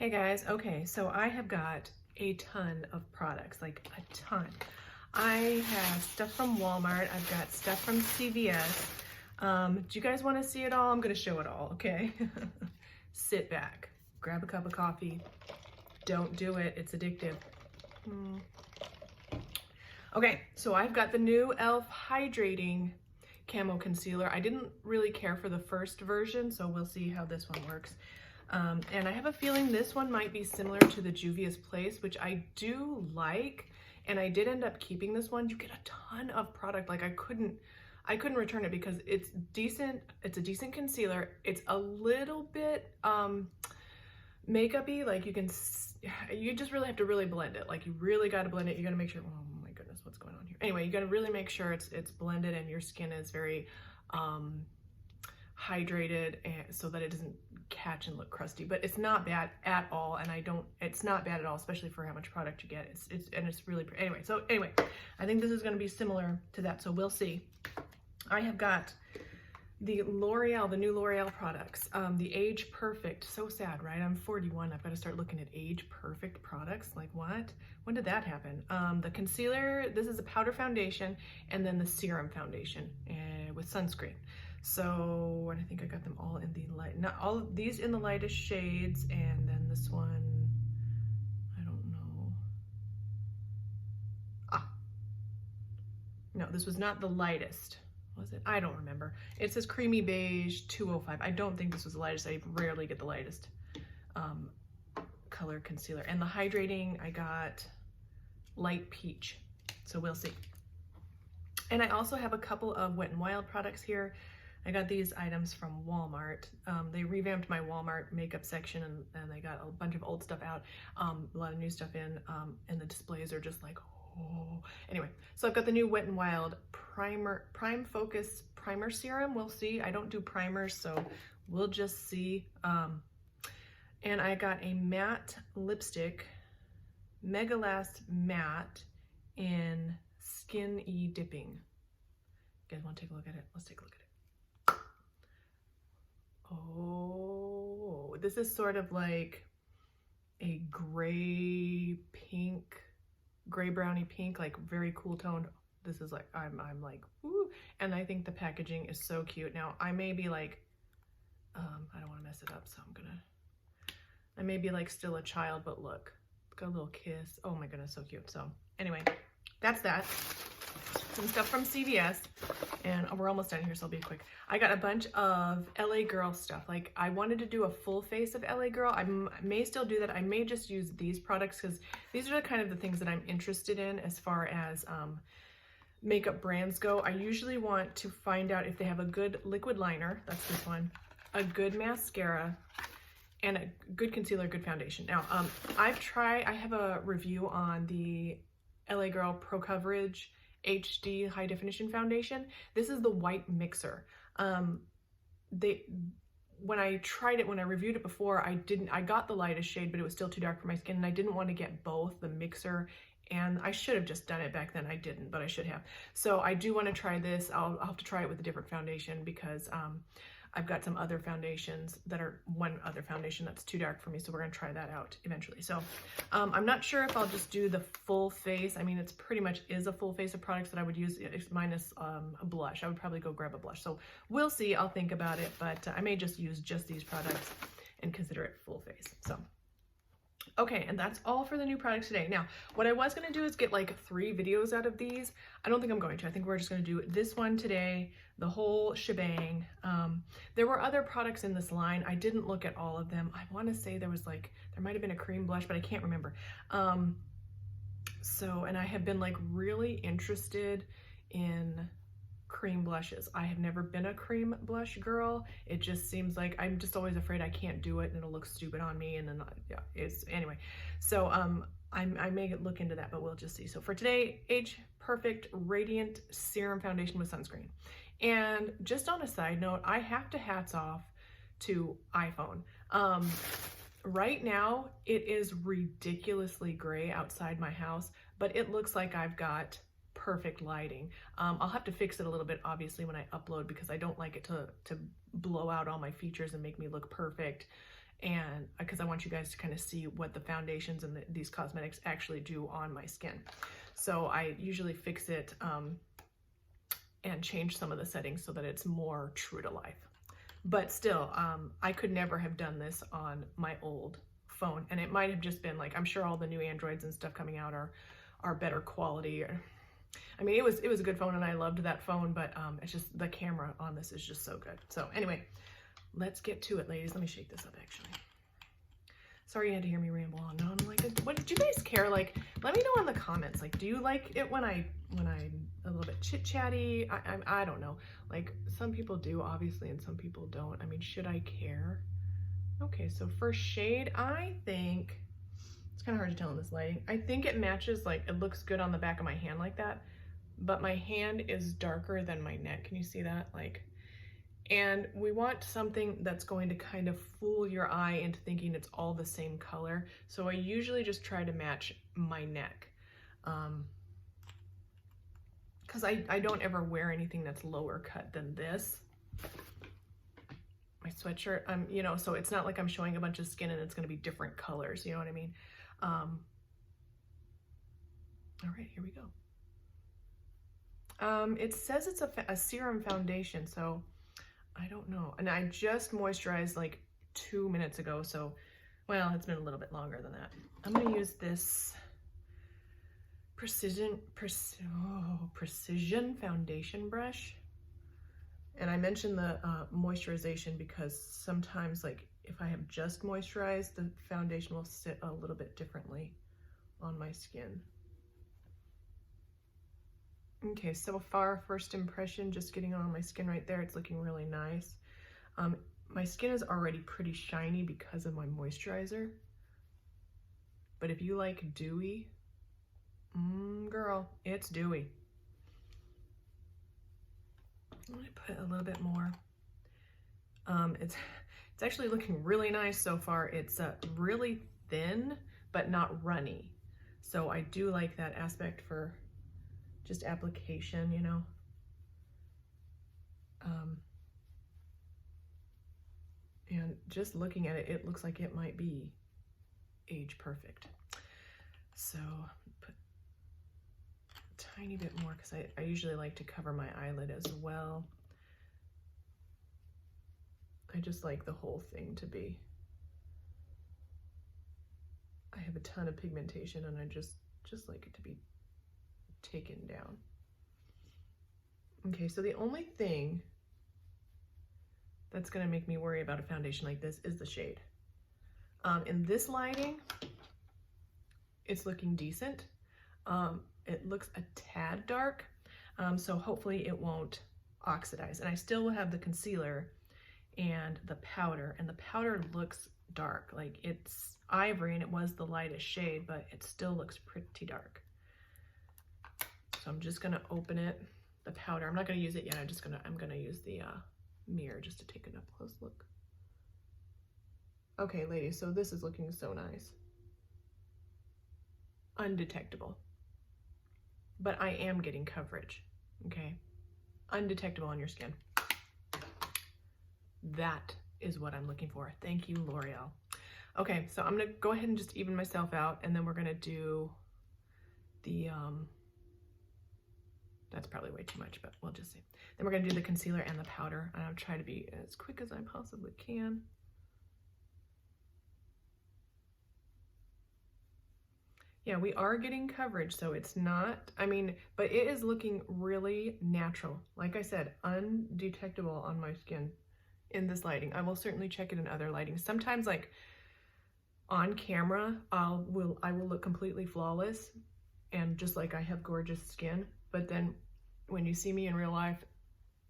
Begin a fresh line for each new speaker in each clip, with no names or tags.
Hey guys, okay, so I have got a ton of products, like a ton. I have stuff from Walmart, I've got stuff from CVS. Do you guys want to see it all? I'm going to show it all, okay? Sit back, grab a cup of coffee. Don't do it, it's addictive. Okay, so I've got the new e.l.f. Hydrating Camo Concealer. I didn't really care for the first version, so we'll see how this one works. And I have a feeling this one might be similar to the Juvia's Place, which I do like, and I did end up keeping this one. You get a ton of product. Like I couldn't return it because it's decent. It's a decent concealer. It's a little bit makeup-y. Like you just really have to really blend it. Like you really got to blend it. You got to make sure. Oh my goodness, what's going on here? Anyway, you got to really make sure it's blended and your skin is very hydrated, and so that it doesn't catch and look crusty. But it's not bad at all, and it's not bad at all, especially for how much product you get. It's really pretty. Anyway, I think this is going to be similar to that, so we'll see. I have got the L'Oreal, the new L'Oreal products, the Age Perfect. So sad, right? I'm 41. I've got to start looking at Age Perfect products. Like what? When did that happen? The concealer, this is a powder foundation, and then the serum foundation with sunscreen. So I think I got them all in the light, not all of these in the lightest shades, and then this one, I don't know. No, this was not the lightest. Was it? I don't remember. It says Creamy Beige 205. I don't think this was the lightest. I rarely get the lightest color concealer. And the hydrating, I got Light Peach. So we'll see. And I also have a couple of Wet n Wild products here. I got these items from Walmart. They revamped my Walmart makeup section, and they got a bunch of old stuff out, a lot of new stuff in, and the displays are just like, oh. Anyway, so I've got the new Wet n Wild Prime Focus Primer Serum. We'll see. I don't do primers, so we'll just see. And I got a matte lipstick, Mega Last Matte in Skin-y Dipping. You guys want to take a look at it? Let's take a look at it. Oh, this is sort of like a gray brownie pink, like very cool toned. This is like, I'm like, ooh, and I think the packaging is so cute. Now I may be like, I don't want to mess it up, so I may be like still a child, but look, got a little kiss. Oh my goodness, so cute. So anyway, that's that. Some stuff from CVS, and we're almost done here, so I'll be quick. I got a bunch of LA Girl stuff. Like I wanted to do a full face of LA Girl. I may still do that. I may just use these products because these are kind of the things that I'm interested in as far as makeup brands go. I usually want to find out if they have a good liquid liner, that's this one, a good mascara, and a good concealer, good foundation. Now, I have a review on the LA Girl Pro Coverage HD High Definition Foundation. This is the white mixer. When I tried it, when I reviewed it before, I got the lightest shade, but it was still too dark for my skin, and I didn't want to get both the mixer, and I should have just done it back then. I didn't, but I should have. So I do want to try this. I'll have to try it with a different foundation because I've got some other foundations one other foundation that's too dark for me, so we're gonna try that out eventually. So I'm not sure if I'll just do the full face. I mean, it's pretty much is a full face of products that I would use minus a blush. I would probably go grab a blush. So we'll see, I'll think about it, but I may just use just these products and consider it full face. So okay, and that's all for the new products today. Now, what I was gonna do is get like 3 videos out of these. I don't think I'm going to. I think we're just gonna do this one today, the whole shebang. There were other products in this line. I didn't look at all of them. I wanna say there might've been a cream blush, but I can't remember. And I have been like really interested in cream blushes. I have never been a cream blush girl. It just seems like I'm just always afraid I can't do it and it'll look stupid on me, and then anyway. So I may look into that, but we'll just see. So for today, Age Perfect Radiant Serum Foundation with Sunscreen. And just on a side note, I have to hats off to iPhone. Right now it is ridiculously gray outside my house, but it looks like I've got perfect lighting. I'll have to fix it a little bit, obviously, when I upload, because I don't like it to blow out all my features and make me look perfect and because I want you guys to kind of see what the foundations and these cosmetics actually do on my skin. So I usually fix it and change some of the settings so that it's more true to life. But still, I could never have done this on my old phone, and it might have just been like, I'm sure all the new Androids and stuff coming out are better quality. I mean, it was a good phone and I loved that phone, but it's just the camera on this is just so good. So anyway, let's get to it, ladies. Let me shake this up actually. Sorry you had to hear me ramble on and on like this. What did you guys care? Like, let me know in the comments. Like, do you like it when I'm a little bit chit chatty? I don't know. Like, some people do obviously, and some people don't. I mean, should I care? Okay, so first shade, I think it's kind of hard to tell in this lighting. I think it matches, like, it looks good on the back of my hand like that, but my hand is darker than my neck. Can you see that? Like, and we want something that's going to kind of fool your eye into thinking it's all the same color. So I usually just try to match my neck. Because I don't ever wear anything that's lower cut than this. My sweatshirt, you know, so it's not like I'm showing a bunch of skin and it's going to be different colors. You know what I mean? All right, here we go. It says it's a serum foundation, so I don't know. And I just moisturized like 2 minutes ago, so, well, it's been a little bit longer than that. I'm going to use this precision foundation brush. And I mentioned the moisturization because sometimes, like, if I have just moisturized, the foundation will sit a little bit differently on my skin. Okay, so far, first impression, just getting on my skin right there, it's looking really nice. My skin is already pretty shiny because of my moisturizer. But if you like dewy, girl, it's dewy. I'm gonna put a little bit more. It's actually looking really nice so far. It's really thin, but not runny. So I do like that aspect for just application, you know. And just looking at it, it looks like it might be age perfect. So put a tiny bit more because I usually like to cover my eyelid as well. I just like the whole thing to be, I have a ton of pigmentation and I just like it to be taken down. Okay, so the only thing that's gonna make me worry about a foundation like this is the shade. In this lighting, it's looking decent. It looks a tad dark, so hopefully it won't oxidize. And I still will have the concealer and the powder looks dark. Like, it's ivory and it was the lightest shade, but it still looks pretty dark. So I'm just gonna open it, the powder. I'm not gonna use it yet. I'm gonna use the mirror just to take an up close look. Okay, ladies, so this is looking so nice. Undetectable. But I am getting coverage, okay? Undetectable on your skin. That is what I'm looking for. Thank you, L'Oreal. Okay, so I'm gonna go ahead and just even myself out, and then we're gonna do the, that's probably way too much, but we'll just see. Then we're gonna do the concealer and the powder, and I'll try to be as quick as I possibly can. Yeah, we are getting coverage, so it's not, I mean, but it is looking really natural. Like I said, undetectable on my skin in this lighting. I will certainly check it in other lighting. Sometimes, like, on camera, I will look completely flawless and just like I have gorgeous skin, but then when you see me in real life,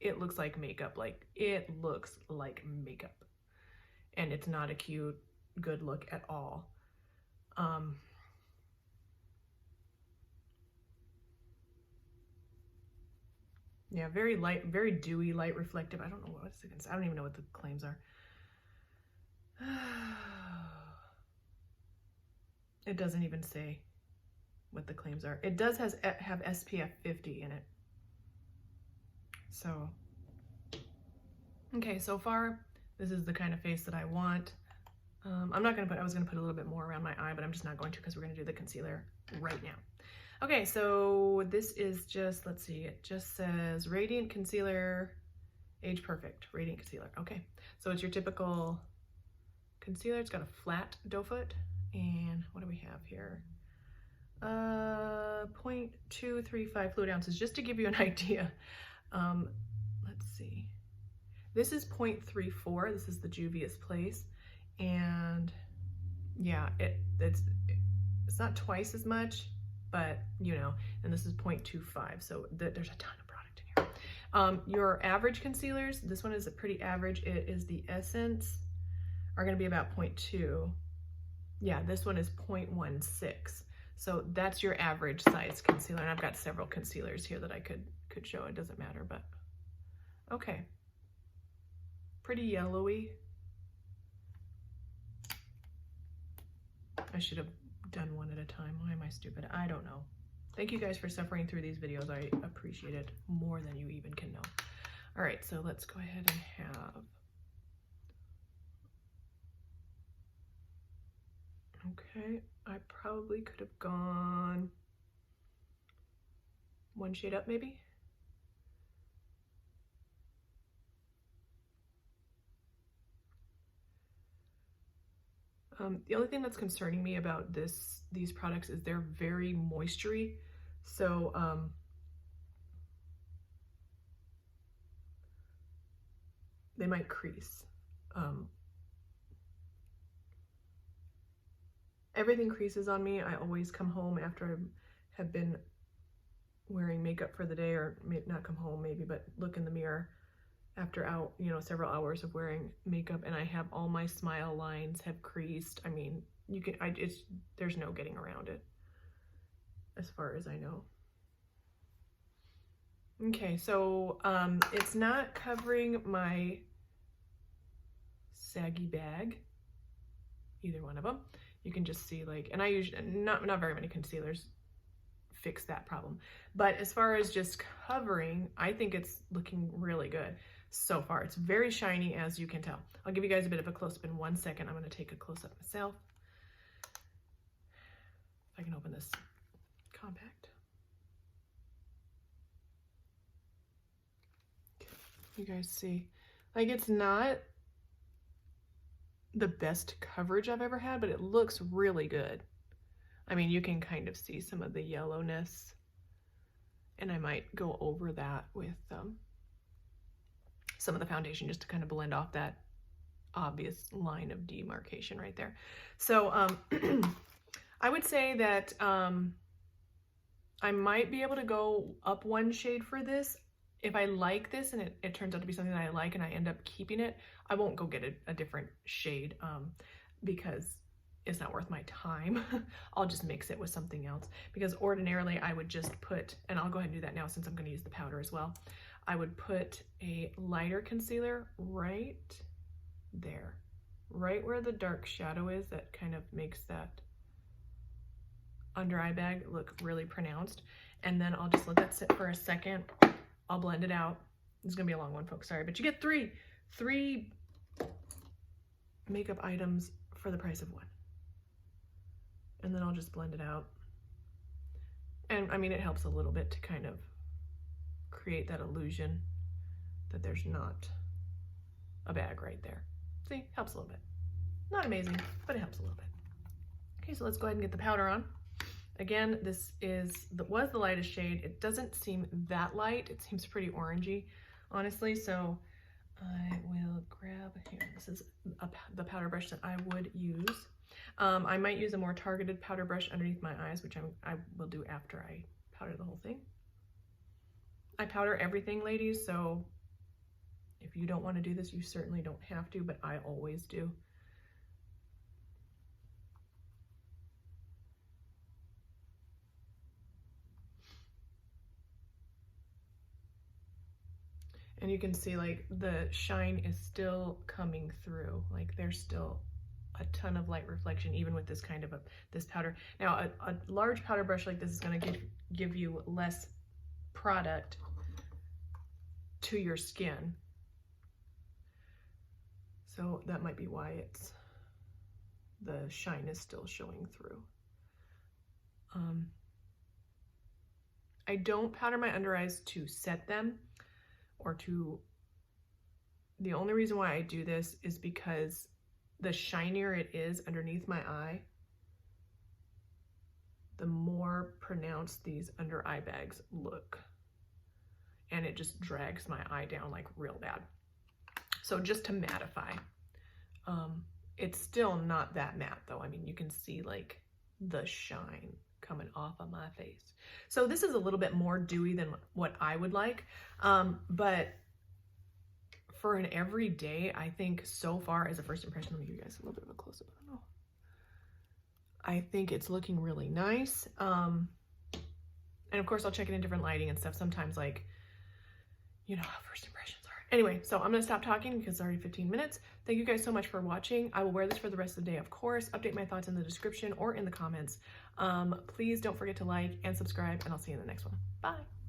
it looks like makeup. Like, it looks like makeup, and it's not a cute, good look at all. Yeah, very light, very dewy, light reflective. I don't know what it's against. I don't even know what the claims are. It doesn't even say what the claims are. It does have SPF 50 in it. So, okay, so far, this is the kind of face that I want. I'm not gonna put, I was gonna put a little bit more around my eye, but I'm just not going to because we're gonna do the concealer right now. Okay, so this is just, let's see, it just says Radiant Concealer, Age Perfect, Radiant Concealer. Okay, so it's your typical concealer. It's got a flat doe foot, and what do we have here? 0.235 fluid ounces, just to give you an idea. Let's see. This is 0.34. This is the Juvia's Place, and yeah, it's not twice as much, but you know, and this is 0.25, so there's a ton of product in here. Your average concealers, this one is a pretty average. It is the Essence, are going to be about 0.2. Yeah, this one is 0.16. So that's your average size concealer, and I've got several concealers here that I could show. It doesn't matter, but okay. Pretty yellowy. I should have done one at a time. Why am I stupid? I don't know. Thank you guys for suffering through these videos. I appreciate it more than you even can know. All right, so let's go ahead and have, okay, I probably could have gone one shade up maybe. The only thing that's concerning me about these products is they're very moistury, so they might crease. Everything creases on me. I always come home after I have been wearing makeup for the day, or not come home maybe, but look in the mirror after several hours of wearing makeup, and I have all my smile lines have creased. I mean, there's no getting around it as far as I know. Okay, so it's not covering my saggy bag, either one of them. You can just see, like, and I usually, not very many concealers fix that problem, but as far as just covering, I think it's looking really good so far. It's very shiny, as you can tell. I'll give you guys a bit of a close-up in 1 second. I'm going to take a close-up myself. If I can open this compact. You guys see, like, it's not the best coverage I've ever had, but it looks really good. I mean, you can kind of see some of the yellowness, and I might go over that with some of the foundation just to kind of blend off that obvious line of demarcation right there. So I would say that I might be able to go up one shade for this. If I like this and it turns out to be something that I like and I end up keeping it, I won't go get a different shade because it's not worth my time. I'll just mix it with something else, because ordinarily I would just put, and I'll go ahead and do that now since I'm going to use the powder as well. I would put a lighter concealer right there, right where the dark shadow is, that kind of makes that under eye bag look really pronounced. And then I'll just let that sit for a second. I'll blend it out. This is gonna be a long one, folks, sorry, but you get three makeup items for the price of one. And then I'll just blend it out. And I mean, it helps a little bit to kind of create that illusion that there's not a bag right there. See, helps a little bit. Not amazing, but it helps a little bit. Okay, so let's go ahead and get the powder on. Again, this was the lightest shade. It doesn't seem that light. It seems pretty orangey, honestly. So I will grab here. This is the powder brush that I would use. I might use a more targeted powder brush underneath my eyes, which I will do after I powder the whole thing. I powder everything, ladies, so if you don't want to do this, you certainly don't have to, but I always do. And you can see, like, the shine is still coming through. Like, there's still a ton of light reflection, even with this kind of this powder. Now, a large powder brush like this is going to give you less product to your skin. So that might be why it's the shine is still showing through. I don't powder my under eyes to set them or to, the only reason why I do this is because the shinier it is underneath my eye, the more pronounced these under eye bags look. And it just drags my eye down like real bad. So just to mattify. It's still not that matte though. I mean, you can see like the shine coming off of my face. So this is a little bit more dewy than what I would like. But for an everyday, I think so far as a first impression, let me give you guys a little bit of a close-up. I don't know. I think it's looking really nice. And of course I'll check it in different lighting and stuff. Sometimes, like, you know how first impressions are. Anyway, so I'm gonna stop talking because it's already 15 minutes. Thank you guys so much for watching. I will wear this for the rest of the day, of course. Update my thoughts in the description or in the comments. Please don't forget to like and subscribe, and I'll see you in the next one. Bye.